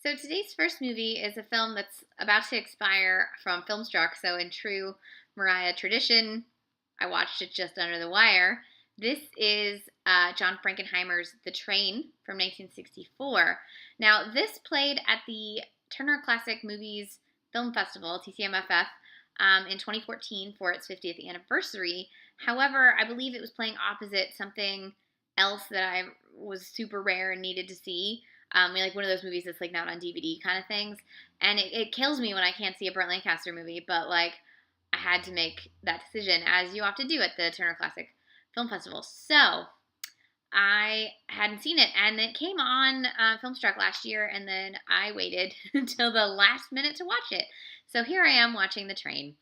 So today's first movie is a film that's about to expire from Filmstruck. So in true Mariah tradition, I watched it just under the wire. This is John Frankenheimer's The Train from 1964. Now, this played at the Turner Classic Movies Film Festival, TCMFF, in 2014 for its 50th anniversary. However, I believe it was playing opposite something else that I was super rare and needed to see. Like one of those movies that's like not on DVD kind of things. And it kills me when I can't see a Burt Lancaster movie, but like I had to make that decision, as you often do at the Turner Classic Film Festival. So I hadn't seen it, and it came on Filmstruck last year, and then I waited until the last minute to watch it. So here I am watching The Train,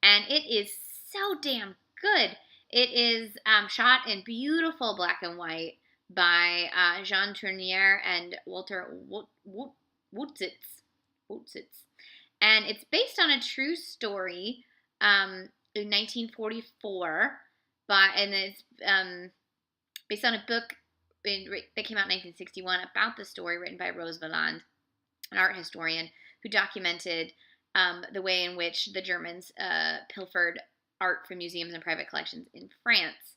and it is so damn good. It is shot in beautiful black and white by Jean Tournier and Walter Wutzitz. And it's based on a true story in 1944, and it's based on a book that came out in 1961 about the story, written by Rose Valland, an art historian who documented the way in which the Germans pilfered art from museums and private collections in France.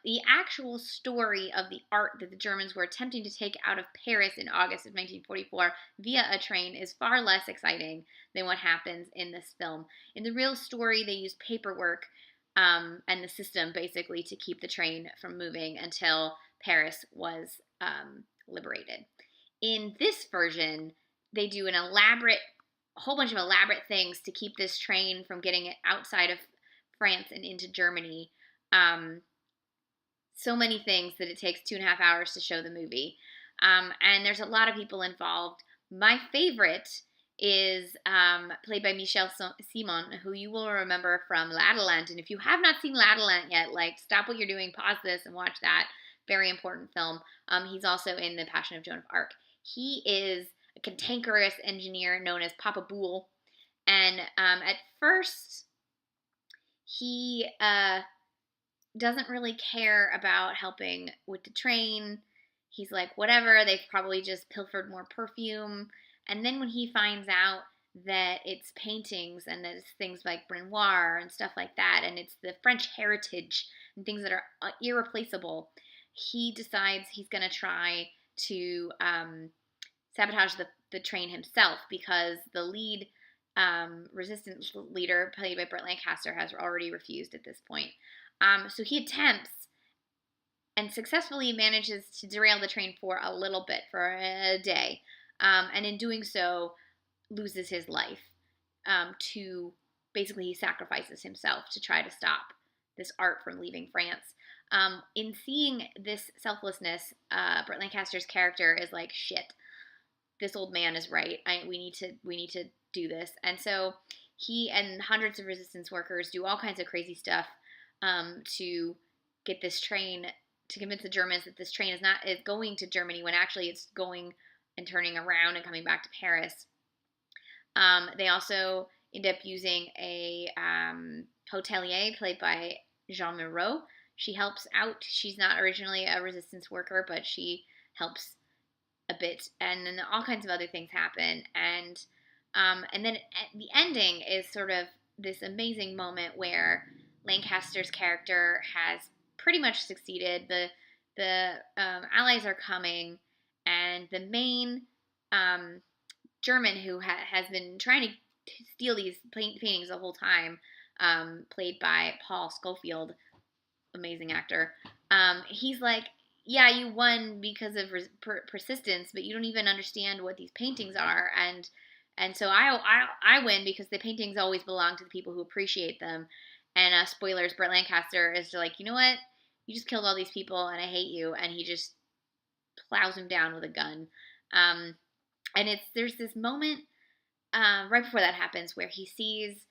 The actual story of the art that the Germans were attempting to take out of Paris in August of 1944 via a train is far less exciting than what happens in this film. In the real story, they used paperwork and the system basically to keep the train from moving until Paris was liberated. In this version, they do a whole bunch of elaborate things to keep this train from getting it outside of France and into Germany. So many things that it takes 2.5 hours to show the movie. And there's a lot of people involved. My favorite is played by Michel Simon, who you will remember from La La Land. And if you have not seen La La Land yet, like, stop what you're doing, pause this, and watch that. Very important film. He's also in The Passion of Joan of Arc. He is a cantankerous engineer known as Papa Boule. And at first, he doesn't really care about helping with the train. He's like, whatever, they've probably just pilfered more perfume. And then when he finds out that it's paintings and that it's things like Renoir and stuff like that, and it's the French heritage and things that are irreplaceable, he decides he's going to try to sabotage the train himself, because the lead resistance leader, played by Burt Lancaster, has already refused at this point. So he attempts and successfully manages to derail the train for a little bit, for a day. And in doing so, loses his life. Basically, he sacrifices himself to try to stop this art from leaving France. In seeing this selflessness, Burt Lancaster's character is like, shit, this old man is right. We need to do this. And so he and hundreds of resistance workers do all kinds of crazy stuff to get this train, to convince the Germans that this train is going to Germany, when actually it's going and turning around and coming back to Paris. They also end up using a hotelier played by Jeanne Moreau. She helps out. She's not originally a resistance worker, but she helps a bit. And then all kinds of other things happen. And then the ending is sort of this amazing moment where Lancaster's character has pretty much succeeded. The Allies are coming, and the main German who has been trying to steal these paintings the whole time, played by Paul Scofield, amazing actor. He's like, yeah, you won because of persistence, but you don't even understand what these paintings are, and so I win because the paintings always belong to the people who appreciate them. And spoilers, Burt Lancaster is like, you know what? You just killed all these people, and I hate you. And he just plows him down with a gun. And there's this moment right before that happens where he sees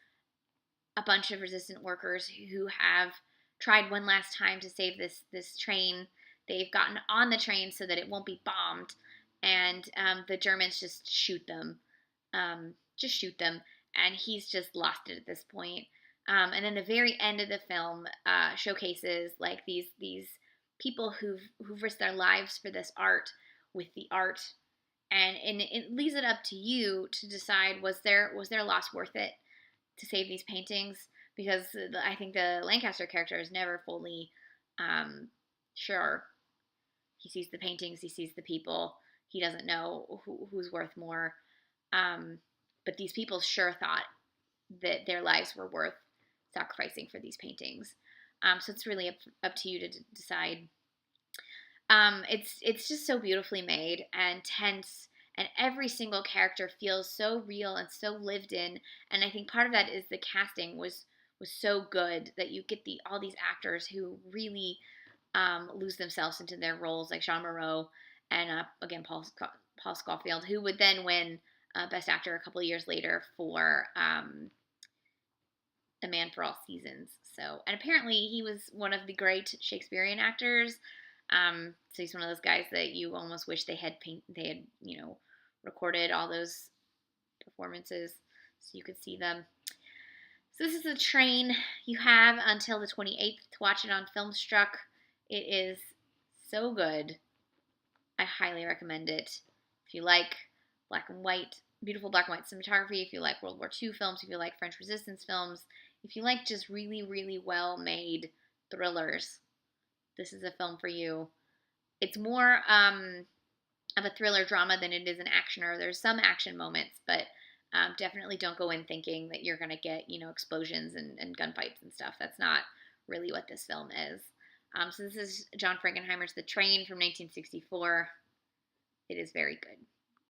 a bunch of resistant workers who have tried one last time to save this train. They've gotten on the train so that it won't be bombed, and the Germans just shoot them. And he's just lost it at this point. And then the very end of the film showcases like these people who've risked their lives for this art, with the art and it leaves it up to you to decide, was their loss worth it to save these paintings? Because I think the Lancaster character is never fully sure. He sees the paintings, he sees the people, he doesn't know who's worth more. But these people sure thought that their lives were worth sacrificing for these paintings. So it's really up to you to decide. It's just so beautifully made and tense, and every single character feels so real and so lived in. And I think part of that is the casting was so good that you get all these actors who really lose themselves into their roles, like Jeanne Moreau and again Paul Scofield, who would then win Best Actor a couple of years later for A Man for All Seasons. So, and apparently he was one of the great Shakespearean actors. So he's one of those guys that you almost wish they had recorded all those performances so you could see them. So this is the train. You have until the 28th to watch it on Filmstruck. It is so good. I highly recommend it. If you like black and white, beautiful black and white cinematography, if you like World War II films, if you like French Resistance films, if you like just really, really well-made thrillers, this is a film for you. It's more of a thriller drama than it is an actioner. There's some action moments, but definitely don't go in thinking that you're going to get, explosions and gunfights and stuff. That's not really what this film is. So this is John Frankenheimer's The Train from 1964. It is very good.